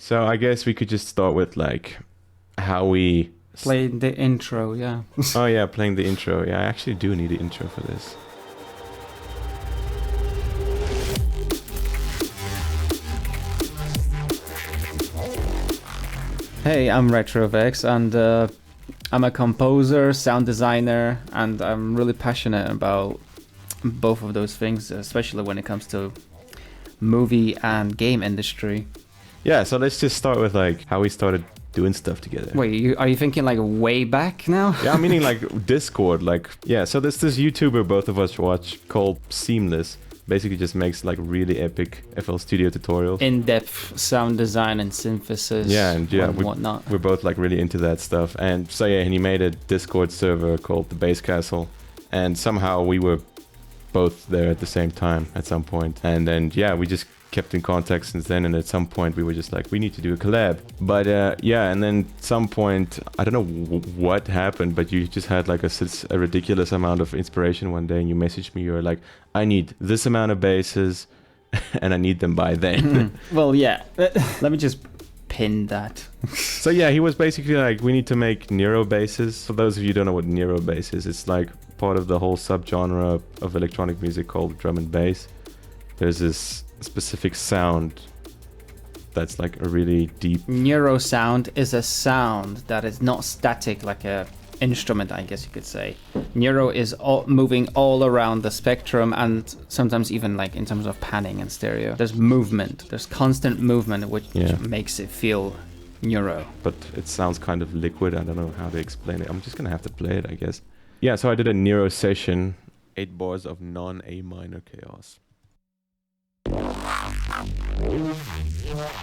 so I guess we could just start with like how we Playing the intro, yeah. Oh yeah, playing the intro. Yeah, I actually do need the intro for this. Hey, I'm Retrovex, and I'm a composer, sound designer, and I'm really passionate about both of those things, especially when it comes to movie and game industry. Yeah, so let's just start with like how we started doing stuff together. Wait, are you thinking like way back now? Yeah, I'm meaning like Discord. Like, yeah, so there's this YouTuber both of us watch called Seamless. Basically just makes like really epic FL Studio tutorials. In-depth sound design and synthesis. Yeah, and yeah, whatnot. We're both like really into that stuff. And so yeah, and he made a Discord server called the Bass Castle. And somehow we were both there at the same time at some point. And then yeah, we just kept in contact since then, and at some point we were just like, we need to do a collab. But yeah, and then at some point, I don't know what happened, but you just had like a ridiculous amount of inspiration one day, and you messaged me, you were like, I need this amount of basses and I need them by then. Well, yeah, let me just pin that. So yeah, he was basically like, we need to make Nero basses. For those of you who don't know what Nero bass is, it's like part of the whole subgenre of electronic music called drum and bass. There's this specific sound that's like a really deep... Neuro sound is a sound that is not static like a instrument, I guess you could say. Neuro is moving all around the spectrum, and sometimes even like in terms of panning and stereo. There's movement, there's constant movement, which makes it feel neuro. But it sounds kind of liquid. I don't know how to explain it. I'm just gonna have to play it, I guess. Yeah, so I did a Neuro session, 8 bars of non-A minor chaos.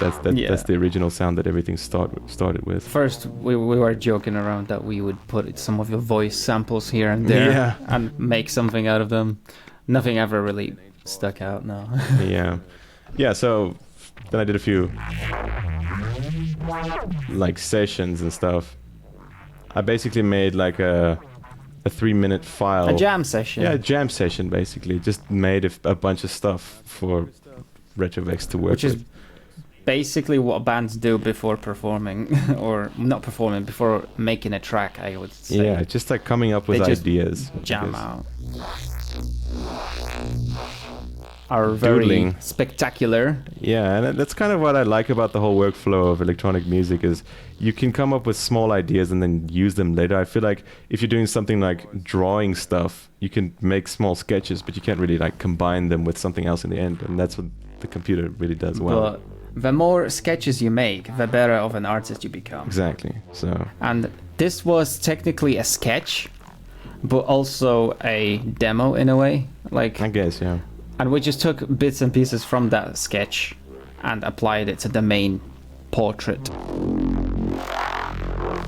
That's the original sound that everything started with. First, we were joking around that we would put some of your voice samples here and there and make something out of them. Nothing ever really stuck out, no. Yeah, so then I did a few like sessions and stuff. I basically made like a 3-minute file. A jam session. Yeah, a jam session basically. Just made a bunch of stuff for Retrovex to work with. Which is basically what bands do before performing, or not performing, before making a track, I would say. Yeah, just like coming up with ideas. Jam out. Are very doodling. Spectacular. Yeah, and that's kind of what I like about the whole workflow of electronic music is you can come up with small ideas and then use them later. I feel like if you're doing something like drawing stuff, you can make small sketches, but you can't really like combine them with something else in the end, and that's what the computer really does well. But the more sketches you make, the better of an artist you become. Exactly. So. And this was technically a sketch, but also a demo in a way. Like, I guess, yeah. And we just took bits and pieces from that sketch and applied it to the main portrait.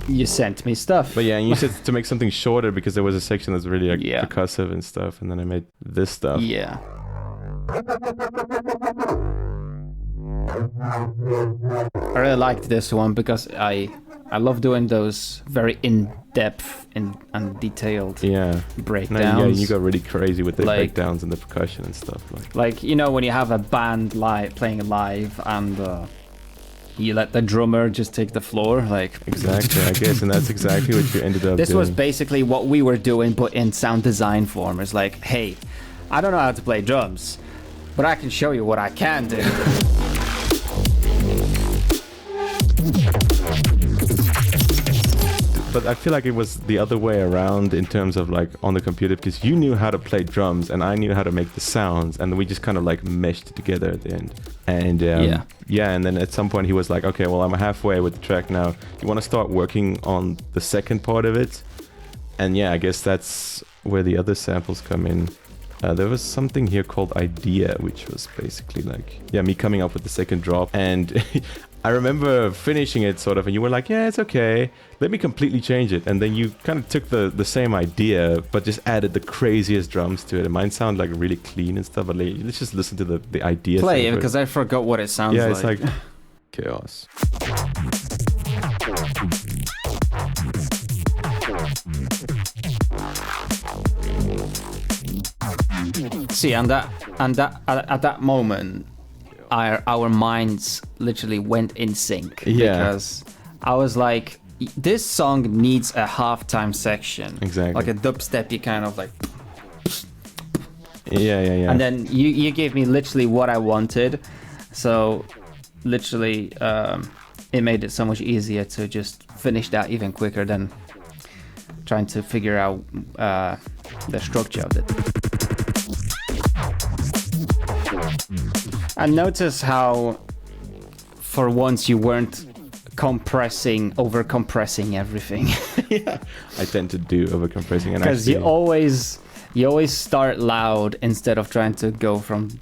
You sent me stuff. But yeah, and you said to make something shorter because there was a section that's really like percussive and stuff, and then I made this stuff. Yeah. I really liked this one because I love doing those very in-depth and detailed breakdowns. Yeah, you got really crazy with the breakdowns and the percussion and stuff. Like you know when you have a band playing live and you let the drummer just take the floor, like... Exactly, I guess, and that's exactly what you ended up doing. This was basically what we were doing, but in sound design form. It's like, hey, I don't know how to play drums, but I can show you what I can do. But I feel like it was the other way around in terms of like on the computer, because you knew how to play drums and I knew how to make the sounds, and we just kind of like meshed together at the end. And and then at some point he was like, okay, well, I'm halfway with the track now. You want to start working on the second part of it? And yeah, I guess that's where the other samples come in. There was something here called Idea, which was basically like, me coming up with the second drop. And I remember finishing it sort of, and you were like, yeah, it's okay. Let me completely change it. And then you kind of took the same idea, but just added the craziest drums to it. And mine sound like really clean and stuff, but like, let's just listen to the idea. Play it, because I forgot what it sounds like. Yeah, it's like chaos. See, and at that moment, our minds literally went in sync. Yeah. Because I was like, this song needs a halftime section. Exactly. Like a dubsteppy kind of like. Yeah. And then you gave me literally what I wanted. So literally, it made it so much easier to just finish that even quicker than trying to figure out the structure of it. And notice how for once you weren't over compressing everything. Yeah, I tend to do over compressing, and because you always start loud instead of trying to go from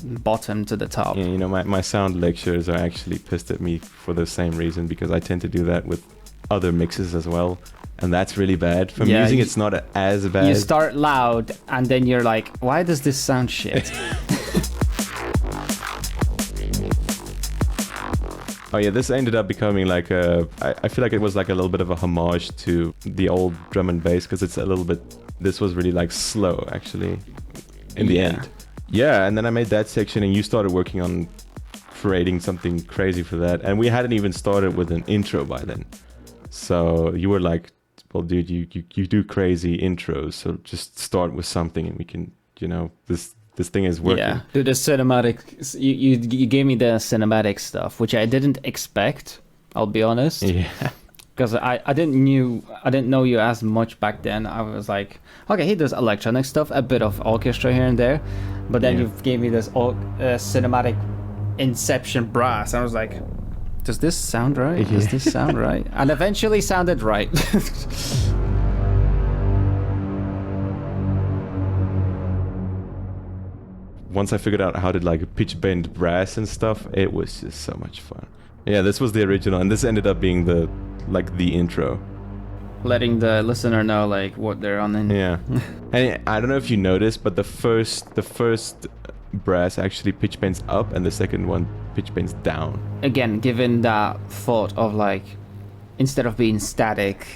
bottom to the top. Yeah, you know, my sound lecturers are actually pissed at me for the same reason, because I tend to do that with other mixes as well, and that's really bad. For music, it's not as bad. You start loud, and then you're like, why does this sound shit? Oh yeah, this ended up becoming like I feel like it was like a little bit of a homage to the old drum and bass, because it's a little bit, this was really like slow actually in the end. Yeah, and then I made that section and you started working on creating something crazy for that, and we hadn't even started with an intro by then. So you were like, well dude, you do crazy intros, so just start with something and we can, you know, this thing is working. Yeah, do the cinematic. You gave me the cinematic stuff, which I didn't expect. I'll be honest. Yeah. Because I didn't know you as much back then. I was like, okay, he does electronic stuff, a bit of orchestra here and there, but then you gave me this cinematic Inception brass. I was like, does this sound right? Yeah. Does this sound right? And eventually sounded right. Once I figured out how to like pitch bend brass and stuff, it was just so much fun. Yeah, this was the original, and this ended up being the intro. Letting the listener know like what they're on in. Yeah. And I don't know if you noticed, but the first brass actually pitch bends up and the second one pitch bends down. Again, given that thought of like, instead of being static,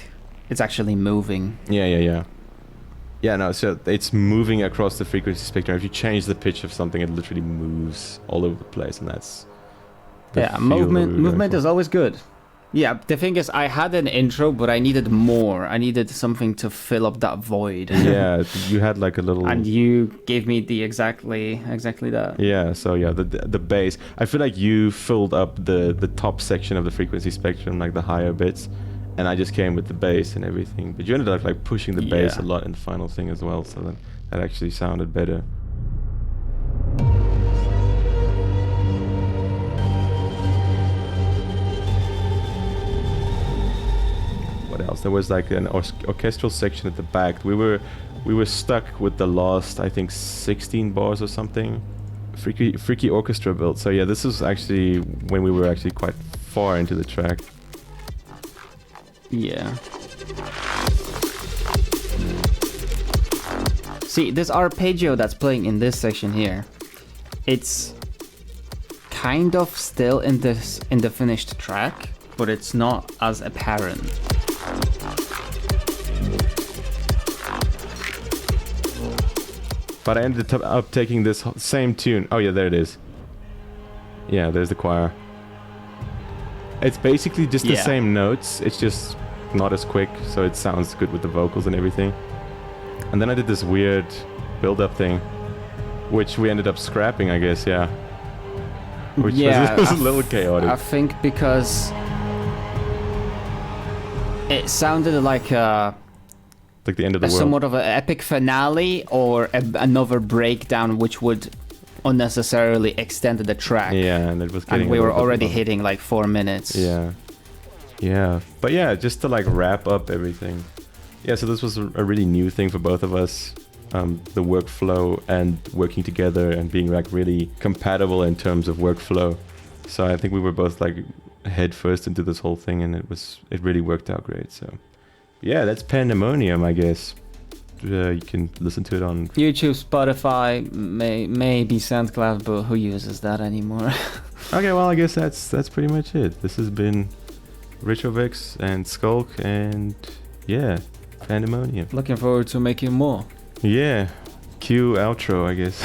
it's actually moving. Yeah, no, so it's moving across the frequency spectrum. If you change the pitch of something, it literally moves all over the place, and that's movement is always good. Yeah, the thing is, I had an intro, but I needed more. I needed something to fill up that void. Yeah, you had like a little... And you gave me the exactly that. Yeah, so yeah, the bass. I feel like you filled up the top section of the frequency spectrum, like the higher bits, and I just came with the bass and everything. But you ended up like pushing the bass a lot in the final thing as well, so that actually sounded better. What else? There was like an orchestral section at the back. We were stuck with the last, I think, 16 bars or something. Freaky orchestra build. So yeah, this was actually when we were actually quite far into the track. Yeah. See, this arpeggio that's playing in this section here, it's kind of still in the finished track, but it's not as apparent. But I ended up taking this same tune. Oh yeah, there it is. Yeah, there's the choir. It's basically just the same notes. It's just not as quick, so it sounds good with the vocals and everything. And then I did this weird build-up thing, which we ended up scrapping, I guess, yeah. Which was a little chaotic. I think because it sounded like the end of the world. Somewhat of an epic finale or another breakdown, which would unnecessarily extend the track. Yeah, and it was getting. And we were already hitting like 4 minutes. Yeah. But yeah, just to like wrap up everything. Yeah, so this was a really new thing for both of us. The workflow and working together and being like really compatible in terms of workflow. So I think we were both like head first into this whole thing, and it really worked out great. So yeah, that's Pandemonium, I guess. You can listen to it on YouTube, Spotify, maybe SoundCloud, but who uses that anymore? Okay, well, I guess that's pretty much it. This has been Retrovex and Skulk, and yeah, Pandemonium. Looking forward to making more. Yeah, cue outro, I guess.